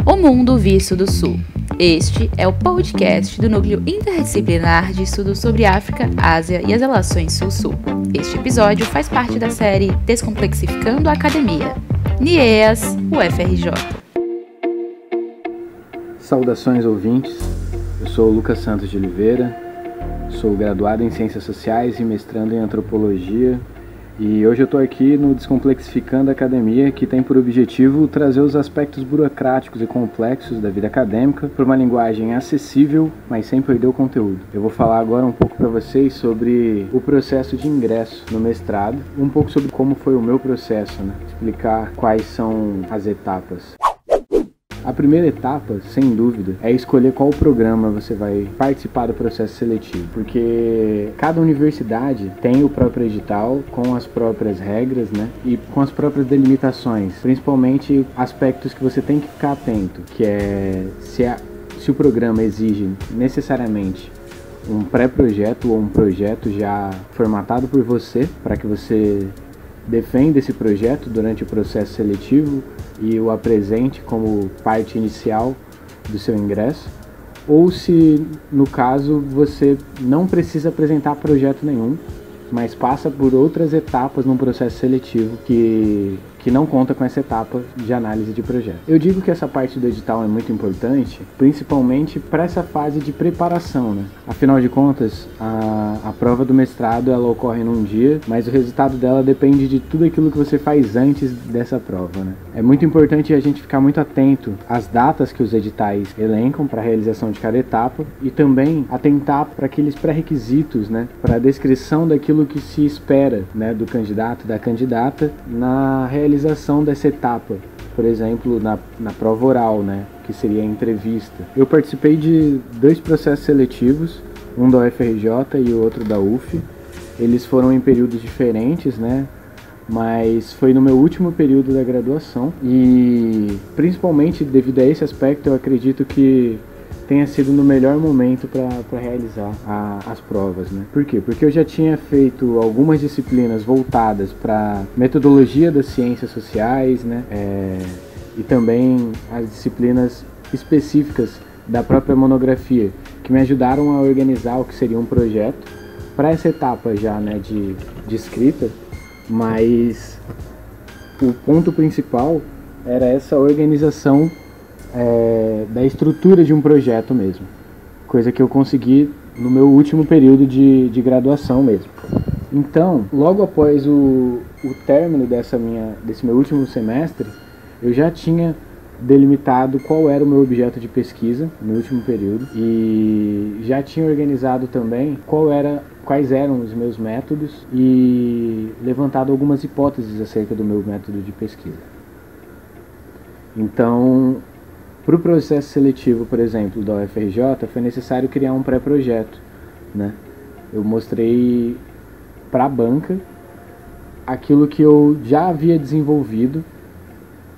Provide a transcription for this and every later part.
O Mundo Visto do Sul. Este é o podcast do Núcleo Interdisciplinar de Estudos sobre África, Ásia e as Relações Sul-Sul. Este episódio faz parte da série Descomplexificando a Academia, NIEAS, UFRJ. Saudações ouvintes, eu sou o Lucas Santos de Oliveira, sou graduado em Ciências Sociais e mestrando em Antropologia. E hoje eu estou aqui no Descomplexificando a Academia, que tem por objetivo trazer os aspectos burocráticos e complexos da vida acadêmica para uma linguagem acessível, mas sem perder o conteúdo. Eu vou falar agora um pouco para vocês sobre o processo de ingresso no mestrado, um pouco sobre como foi o meu processo, explicar quais são as etapas. A primeira etapa, sem dúvida, é escolher qual programa você vai participar do processo seletivo, porque cada universidade tem o próprio edital com as próprias regras, e com as próprias delimitações, principalmente aspectos que você tem que ficar atento, que é se o programa exige necessariamente um pré-projeto ou um projeto já formatado por você, para que você defenda esse projeto durante o processo seletivo e o apresente como parte inicial do seu ingresso, ou se, no caso, você não precisa apresentar projeto nenhum, mas passa por outras etapas num processo seletivo que não conta com essa etapa de análise de projeto. Eu digo que essa parte do edital é muito importante, principalmente para essa fase de preparação, Afinal de contas, a prova do mestrado ela ocorre num dia, mas o resultado dela depende de tudo aquilo que você faz antes dessa prova, É muito importante a gente ficar muito atento às datas que os editais elencam para a realização de cada etapa e também atentar para aqueles pré-requisitos, para a descrição daquilo que se espera, do candidato, da candidata, na realização dessa etapa. Por exemplo, na prova oral, que seria a entrevista. Eu participei de 2 processos seletivos, um da UFRJ e o outro da UF. Eles foram em períodos diferentes, mas foi no meu último período da graduação e, principalmente devido a esse aspecto, eu acredito que tenha sido no melhor momento para realizar as provas, Por quê? Porque eu já tinha feito algumas disciplinas voltadas para metodologia das ciências sociais, e também as disciplinas específicas da própria monografia, que me ajudaram a organizar o que seria um projeto para essa etapa já, de escrita, mas o ponto principal era essa organização da estrutura de um projeto mesmo, coisa que eu consegui no meu último período de graduação mesmo. Então, logo após o término desse meu último semestre, eu já tinha delimitado qual era o meu objeto de pesquisa no último período e já tinha organizado também quais eram os meus métodos e levantado algumas hipóteses acerca do meu método de pesquisa. Então, para o processo seletivo, por exemplo, da UFRJ, foi necessário criar um pré-projeto, Eu mostrei para a banca aquilo que eu já havia desenvolvido,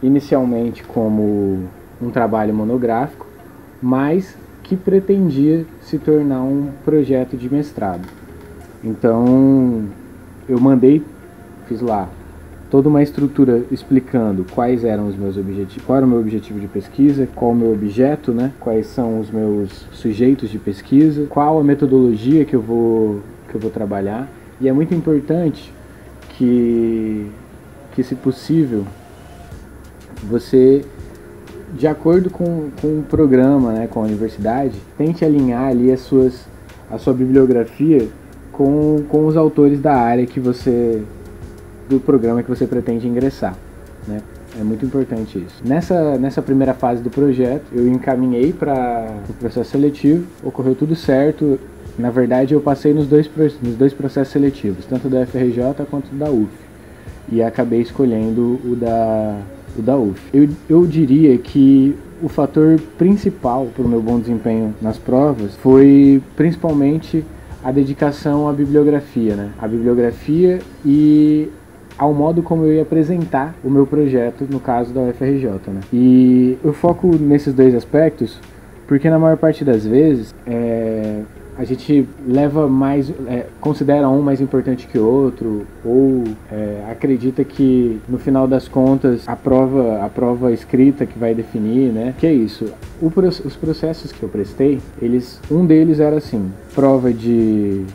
inicialmente como um trabalho monográfico, mas que pretendia se tornar um projeto de mestrado. Então, eu fiz lá toda uma estrutura explicando quais eram os meus objetivos, qual era o meu objetivo de pesquisa, qual o meu objeto, quais são os meus sujeitos de pesquisa, qual a metodologia que eu vou trabalhar. E é muito importante que se possível, você, de acordo com o programa, com a universidade, tente alinhar ali a sua bibliografia com os autores da área do programa que você pretende ingressar, É muito importante isso. Nessa primeira fase do projeto, eu encaminhei para o processo seletivo, ocorreu tudo certo. Na verdade, eu passei nos dois processos seletivos, tanto da UFRJ quanto da UF, e acabei escolhendo o da UF. Eu diria que o fator principal para o meu bom desempenho nas provas foi principalmente a dedicação à bibliografia, A bibliografia e ao modo como eu ia apresentar o meu projeto, no caso da UFRJ, E eu foco nesses 2 aspectos porque na maior parte das vezes a gente leva mais, considera um mais importante que o outro, ou acredita que no final das contas a prova escrita que vai definir, né? Que é isso? Os processos que eu prestei, um deles era assim, prova de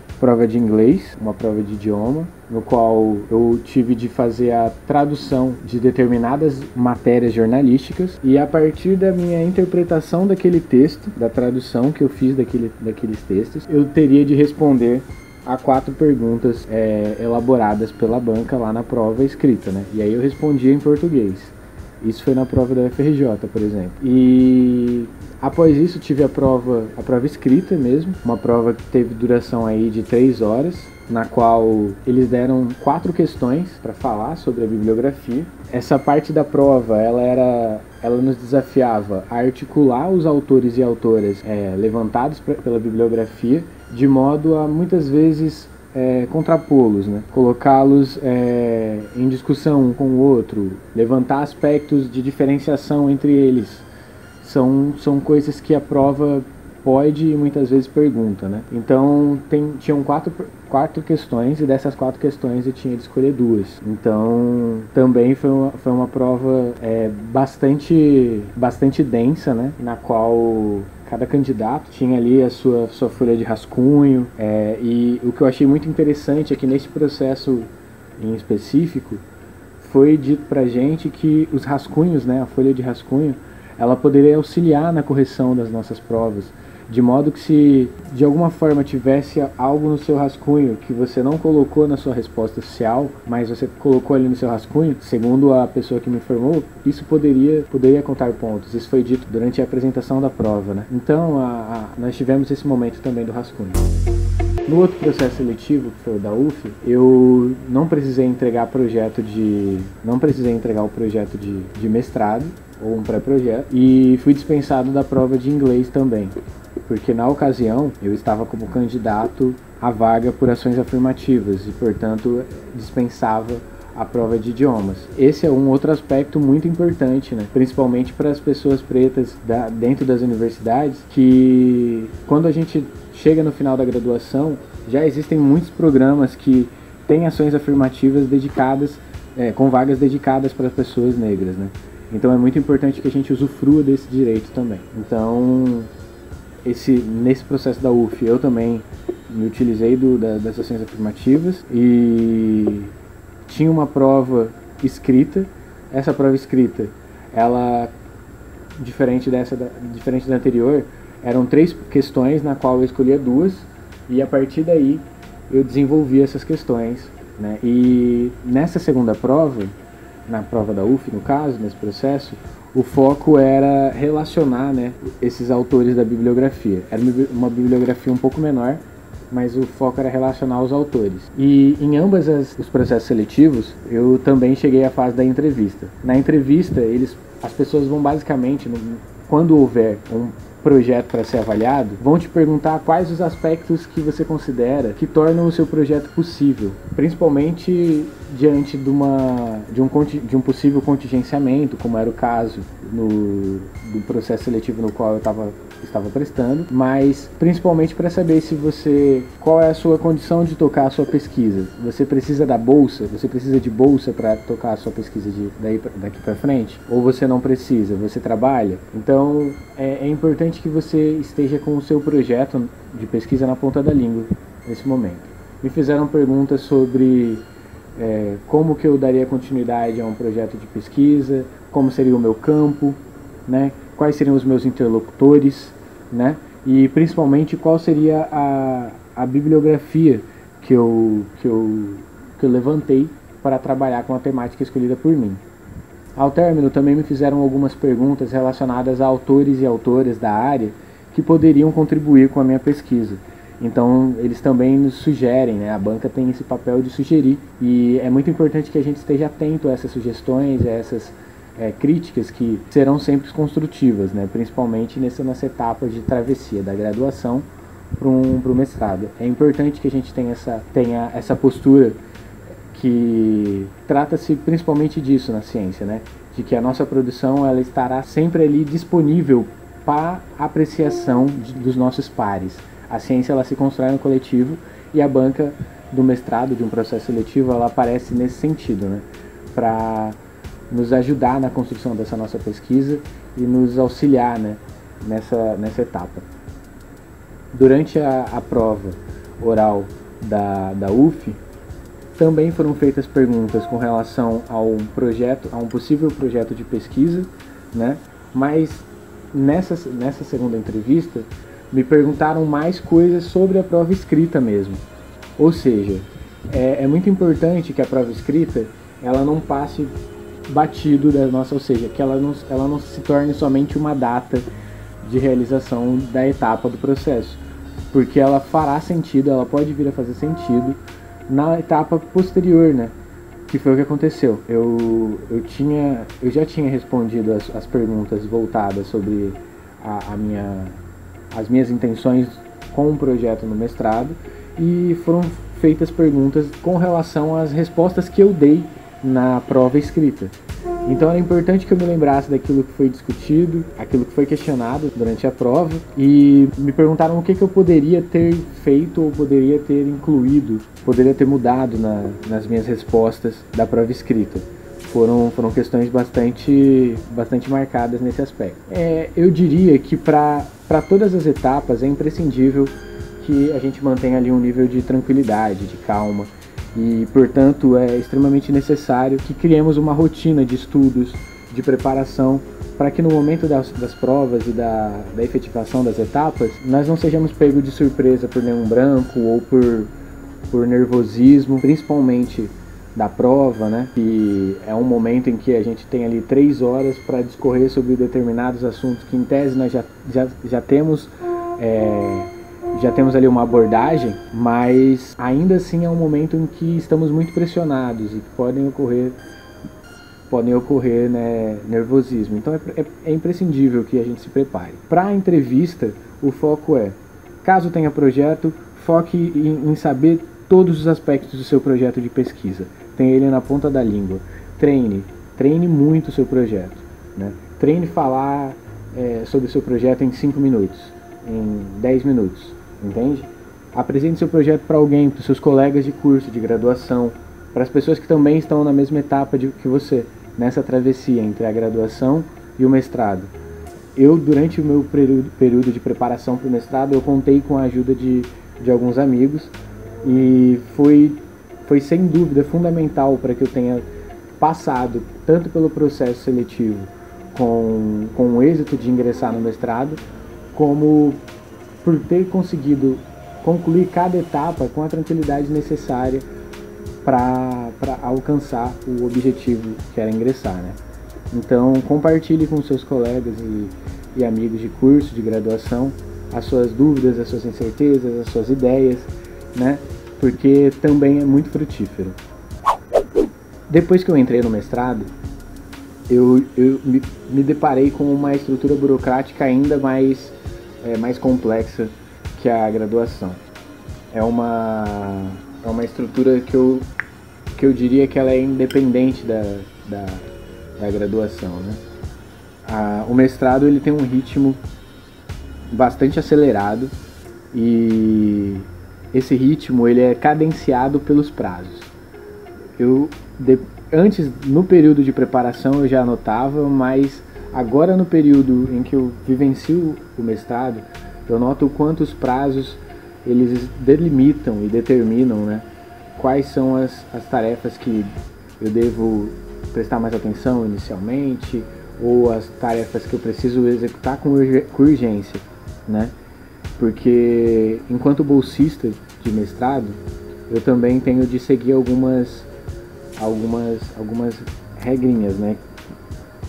inglês, uma prova de idioma, no qual eu tive de fazer a tradução de determinadas matérias jornalísticas, e a partir da minha interpretação daquele texto, da tradução que eu fiz daqueles textos, eu teria de responder a 4 perguntas elaboradas pela banca lá na prova escrita, né? E aí eu respondia em português. Isso foi na prova da UFRJ, por exemplo. E após isso tive a prova escrita mesmo, uma prova que teve duração aí de 3 horas, na qual eles deram 4 questões para falar sobre a bibliografia. Essa parte da prova, ela nos desafiava a articular os autores e autoras levantados pela bibliografia, de modo a muitas vezes contrapô-los, né? Colocá-los em discussão um com o outro, levantar aspectos de diferenciação entre eles. São coisas que a prova pode e muitas vezes pergunta, né? Então tinham 4 questões, e dessas 4 questões eu tinha de escolher 2. Então também foi uma prova bastante densa, né? Na qual cada candidato tinha ali a sua folha de rascunho, e o que eu achei muito interessante é que nesse processo em específico foi dito pra gente que os rascunhos, né, a folha de rascunho, ela poderia auxiliar na correção das nossas provas, de modo que se de alguma forma tivesse algo no seu rascunho que você não colocou na sua resposta oficial, mas você colocou ali no seu rascunho, segundo a pessoa que me informou, isso poderia contar pontos. Isso foi dito durante a apresentação da prova, né? Então nós tivemos esse momento também do rascunho. No outro processo seletivo, que foi o da UF, eu não precisei entregar o projeto de mestrado, ou um pré-projeto, e fui dispensado da prova de inglês também, porque na ocasião eu estava como candidato à vaga por ações afirmativas e, portanto, dispensava a prova de idiomas. Esse é um outro aspecto muito importante, né? Principalmente para as pessoas pretas dentro das universidades, que quando a gente chega no final da graduação, já existem muitos programas que têm ações afirmativas dedicadas, com vagas dedicadas para pessoas negras, né? Então é muito importante que a gente usufrua desse direito também. Então, nesse processo da UF, eu também me utilizei das ações afirmativas e tinha uma prova escrita. Essa prova escrita, ela, diferente da anterior, eram 3 questões, na qual eu escolhia 2, e a partir daí eu desenvolvia essas questões, né? E nessa segunda prova, na prova da UF, no caso, nesse processo, o foco era relacionar, né, esses autores da bibliografia. Era uma bibliografia um pouco menor, mas o foco era relacionar os autores. E em ambos os processos seletivos, eu também cheguei à fase da entrevista. Na entrevista, as pessoas vão basicamente, quando houver um projeto para ser avaliado, vão te perguntar quais os aspectos que você considera que tornam o seu projeto possível, principalmente diante de um possível contingenciamento, como era o caso do processo seletivo no qual eu estava prestando, mas principalmente para saber qual é a sua condição de tocar a sua pesquisa. Você precisa da bolsa? Você precisa de bolsa para tocar a sua pesquisa daqui para frente? Ou você não precisa? Você trabalha? Então é importante que você esteja com o seu projeto de pesquisa na ponta da língua nesse momento. Me fizeram perguntas sobre como que eu daria continuidade a um projeto de pesquisa, como seria o meu campo, né? Quais seriam os meus interlocutores, né? E principalmente qual seria a bibliografia que eu levantei para trabalhar com a temática escolhida por mim. Ao término, também me fizeram algumas perguntas relacionadas a autores e autoras da área que poderiam contribuir com a minha pesquisa. Então, eles também nos sugerem, né? A banca tem esse papel de sugerir, e é muito importante que a gente esteja atento a essas sugestões, a essas críticas que serão sempre construtivas, né? Principalmente nessa etapa de travessia da graduação para o mestrado. É importante que a gente tenha essa postura, que trata-se principalmente disso na ciência, né? De que a nossa produção ela estará sempre ali disponível para apreciação dos nossos pares. A ciência ela se constrói no coletivo e a banca do mestrado, de um processo seletivo, ela aparece nesse sentido, né? Para nos ajudar na construção dessa nossa pesquisa e nos auxiliar, né, nessa etapa. Durante a prova oral da UF, também foram feitas perguntas com relação a um possível projeto de pesquisa, né? Mas nessa segunda entrevista me perguntaram mais coisas sobre a prova escrita mesmo. Ou seja, é muito importante que a prova escrita ela não passe batido da nossa, ou seja, que ela não se torne somente uma data de realização da etapa do processo, porque ela fará sentido, ela pode vir a fazer sentido na etapa posterior, né? Que foi o que aconteceu. Eu já tinha respondido as perguntas voltadas sobre as minhas intenções com o projeto no mestrado e foram feitas perguntas com relação às respostas que eu dei na prova escrita. Então era importante que eu me lembrasse daquilo que foi discutido, aquilo que foi questionado durante a prova, e me perguntaram o que eu poderia ter feito ou poderia ter incluído, poderia ter mudado nas minhas respostas da prova escrita. Foram questões bastante marcadas nesse aspecto. Eu diria que para todas as etapas é imprescindível que a gente mantenha ali um nível de tranquilidade, de calma, e, portanto, é extremamente necessário que criemos uma rotina de estudos, de preparação, para que no momento das provas e da efetivação das etapas, nós não sejamos pegos de surpresa por nenhum branco ou por nervosismo, principalmente da prova, né? Que é um momento em que a gente tem ali 3 horas para discorrer sobre determinados assuntos que, em tese, nós já temos ali uma abordagem, mas ainda assim é um momento em que estamos muito pressionados e podem ocorrer né, nervosismo. Então é imprescindível que a gente se prepare. Para a entrevista, o foco caso tenha projeto, foque em saber todos os aspectos do seu projeto de pesquisa. Tenha ele na ponta da língua. Treine muito o seu projeto, né? Treine falar sobre o seu projeto em 5 minutos, em 10 minutos. Entende? Apresente seu projeto para alguém, para os seus colegas de curso, de graduação, para as pessoas que também estão na mesma etapa que você, nessa travessia entre a graduação e o mestrado. Eu, durante o meu período de preparação para o mestrado, eu contei com a ajuda de alguns amigos e foi sem dúvida fundamental para que eu tenha passado tanto pelo processo seletivo com o êxito de ingressar no mestrado, como por ter conseguido concluir cada etapa com a tranquilidade necessária para alcançar o objetivo que era ingressar, né? Então, compartilhe com seus colegas e amigos de curso, de graduação, as suas dúvidas, as suas incertezas, as suas ideias, né? Porque também é muito frutífero. Depois que eu entrei no mestrado, eu me deparei com uma estrutura burocrática ainda mais complexa que a graduação. É uma estrutura que eu diria que ela é independente da graduação, né? O mestrado ele tem um ritmo bastante acelerado e esse ritmo ele é cadenciado pelos prazos. Antes, no período de preparação, eu já anotava, mas agora no período em que eu vivencio o mestrado, eu noto quantos prazos eles delimitam e determinam, né, quais são as tarefas que eu devo prestar mais atenção inicialmente, ou as tarefas que eu preciso executar com urgência, né? Porque enquanto bolsista de mestrado, eu também tenho de seguir algumas regrinhas, né?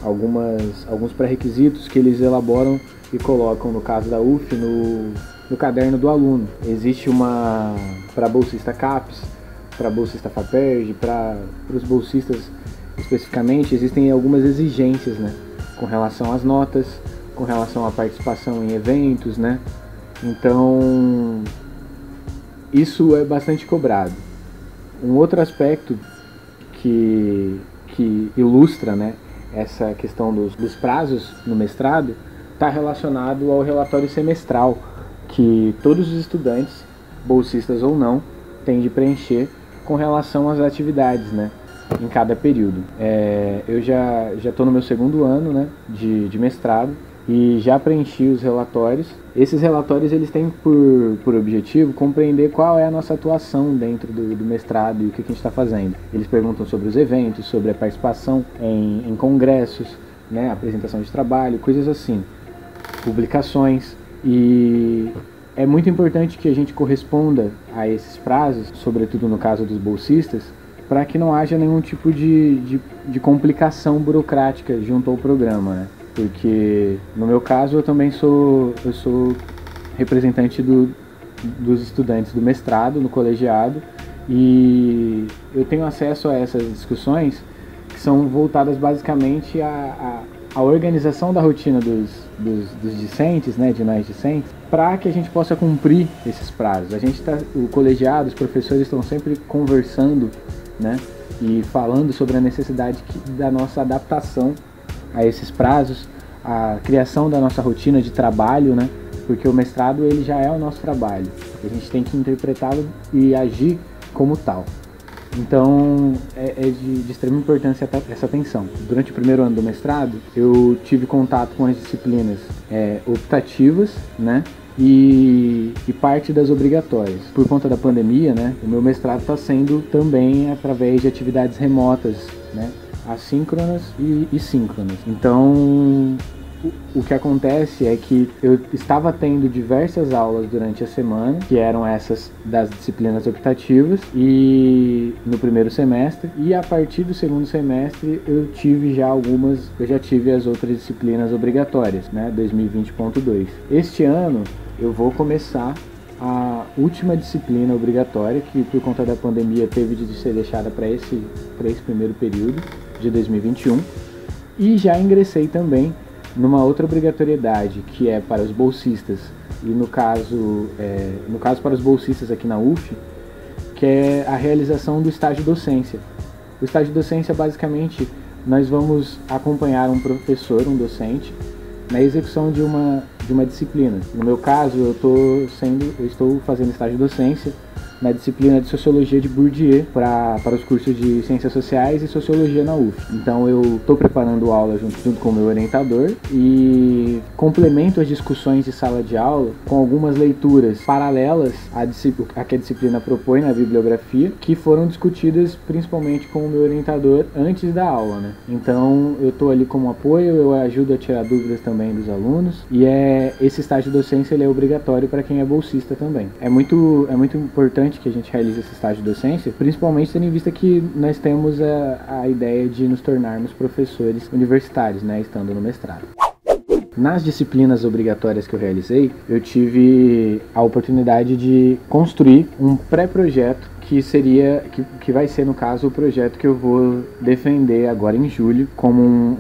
Alguns pré-requisitos que eles elaboram e colocam, no caso da UF, no caderno do aluno. Existe para bolsista CAPES, para bolsista FAPERJ, para os bolsistas especificamente, existem algumas exigências, né? Com relação às notas, com relação à participação em eventos, né? Então, isso é bastante cobrado. Um outro aspecto que ilustra, né, essa questão dos prazos no mestrado está relacionado ao relatório semestral, que todos os estudantes, bolsistas ou não, têm de preencher com relação às atividades, né, em cada período. Eu já estou no meu segundo ano, né, de mestrado e já preenchi os relatórios. Esses relatórios eles têm por objetivo compreender qual é a nossa atuação dentro do mestrado e o que a gente está fazendo. Eles perguntam sobre os eventos, sobre a participação em congressos, né, apresentação de trabalho, coisas assim, publicações. E é muito importante que a gente corresponda a esses prazos, sobretudo no caso dos bolsistas, para que não haja nenhum tipo de complicação burocrática junto ao programa, né? Porque no meu caso eu também sou representante dos estudantes do mestrado no colegiado e eu tenho acesso a essas discussões que são voltadas basicamente à organização da rotina dos discentes, né, de nós discentes, para que a gente possa cumprir esses prazos. O colegiado, os professores estão sempre conversando, né, e falando sobre a necessidade da nossa adaptação a esses prazos, a criação da nossa rotina de trabalho, né, porque o mestrado ele já é o nosso trabalho, a gente tem que interpretá-lo e agir como tal. Então é de extrema importância essa atenção. Durante o primeiro ano do mestrado eu tive contato com as disciplinas optativas, né, e parte das obrigatórias. Por conta da pandemia, né, o meu mestrado está sendo também através de atividades remotas, né, assíncronas e síncronas. Então o que acontece é que eu estava tendo diversas aulas durante a semana, que eram essas das disciplinas optativas, e no primeiro semestre, e a partir do segundo semestre eu já tive as outras disciplinas obrigatórias, né, 2020.2. Este ano eu vou começar a última disciplina obrigatória, que por conta da pandemia teve de ser deixada para esse primeiro período de 2021, e já ingressei também numa outra obrigatoriedade, que é para os bolsistas, e no caso para os bolsistas aqui na UF, que é a realização do estágio docência. O estágio docência, basicamente, nós vamos acompanhar um professor, um docente, na execução de uma disciplina. No meu caso, eu estou fazendo estágio docência na disciplina de Sociologia de Bourdieu para os cursos de Ciências Sociais e Sociologia na UF. Então eu estou preparando aula junto com o meu orientador e complemento as discussões de sala de aula com algumas leituras paralelas à que a disciplina propõe na bibliografia, que foram discutidas principalmente com o meu orientador antes da aula, né? Então eu estou ali como apoio, eu ajudo a tirar dúvidas também dos alunos, e esse estágio de docência ele é obrigatório para quem é bolsista também. É muito importante que a gente realize esse estágio de docência, principalmente tendo em vista que nós temos a ideia de nos tornarmos professores universitários, né, estando no mestrado. Nas disciplinas obrigatórias que eu realizei, eu tive a oportunidade de construir um pré-projeto que vai ser, no caso, o projeto que eu vou defender agora em julho como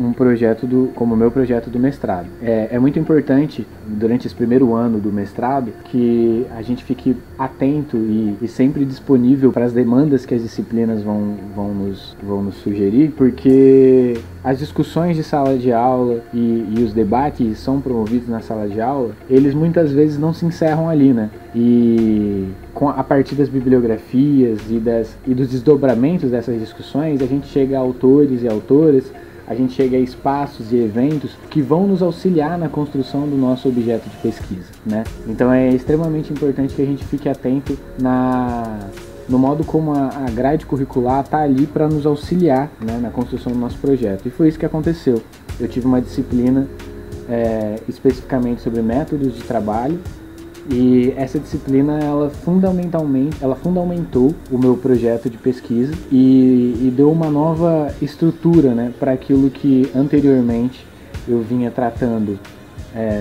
como meu projeto do mestrado. É muito importante, durante esse primeiro ano do mestrado, que a gente fique atento e sempre disponível para as demandas que as disciplinas vão nos sugerir, porque as discussões de sala de aula e os debates que são promovidos na sala de aula, eles muitas vezes não se encerram ali, né? E a partir das bibliografias e dos desdobramentos dessas discussões, a gente chega a autores e autoras, a gente chega a espaços e eventos que vão nos auxiliar na construção do nosso objeto de pesquisa, né? Então é extremamente importante que a gente fique atento no modo como a grade curricular está ali para nos auxiliar, né, na construção do nosso projeto. E foi isso que aconteceu. Eu tive uma disciplina especificamente sobre métodos de trabalho, e essa disciplina ela fundamentou o meu projeto de pesquisa e deu uma nova estrutura, né, para aquilo que anteriormente eu vinha tratando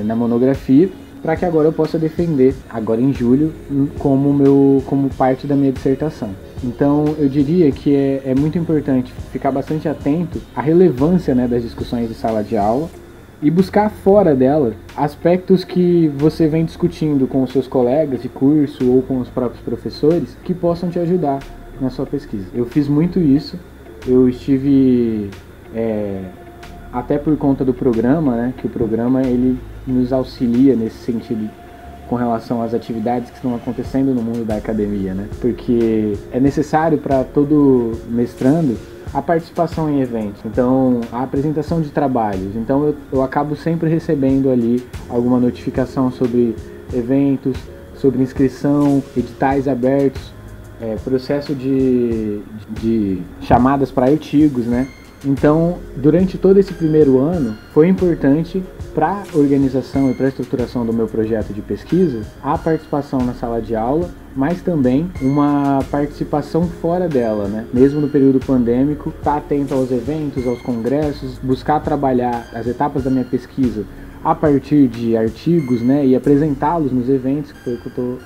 na monografia, para que agora eu possa defender, agora em julho, como parte da minha dissertação. Então eu diria que é muito importante ficar bastante atento à relevância, né, das discussões de sala de aula, e buscar fora dela aspectos que você vem discutindo com os seus colegas de curso ou com os próprios professores que possam te ajudar na sua pesquisa. Eu fiz muito isso, eu estive, até por conta do programa, né, que o programa ele nos auxilia nesse sentido com relação às atividades que estão acontecendo no mundo da academia, né? Porque é necessário para todo mestrando a participação em eventos, então a apresentação de trabalhos. Então eu acabo sempre recebendo ali alguma notificação sobre eventos, sobre inscrição, editais abertos, processo de chamadas para artigos, né? Então, durante todo esse primeiro ano, foi importante para a organização e para a estruturação do meu projeto de pesquisa a participação na sala de aula, mas também uma participação fora dela, né? Mesmo no período pandêmico, estar atento aos eventos, aos congressos, buscar trabalhar as etapas da minha pesquisa a partir de artigos, né, e apresentá-los nos eventos, que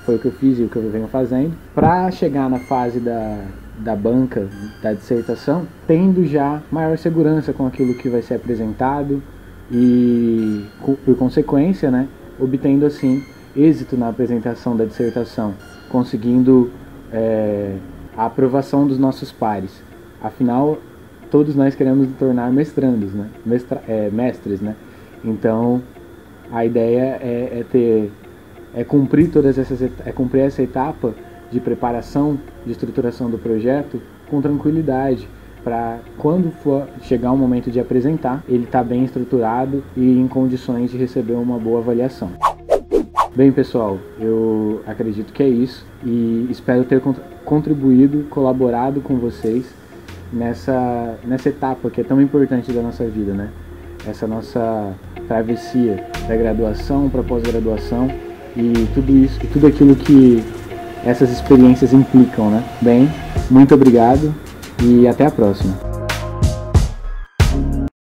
foi o que eu fiz e o que eu venho fazendo, para chegar na fase da banca da dissertação, tendo já maior segurança com aquilo que vai ser apresentado e, por consequência, né, obtendo assim êxito na apresentação da dissertação, conseguindo a aprovação dos nossos pares. Afinal, todos nós queremos nos tornar mestrandos, né, mestres, né? Então, a ideia é cumprir cumprir essa etapa de preparação, de estruturação do projeto com tranquilidade, para quando for chegar o momento de apresentar, ele está bem estruturado e em condições de receber uma boa avaliação. Bem, pessoal, eu acredito que é isso e espero ter contribuído, colaborado com vocês nessa etapa que é tão importante da nossa vida, né? Essa nossa travessia da graduação para pós-graduação e tudo isso, e tudo aquilo que essas experiências implicam, né? Bem, muito obrigado e até a próxima.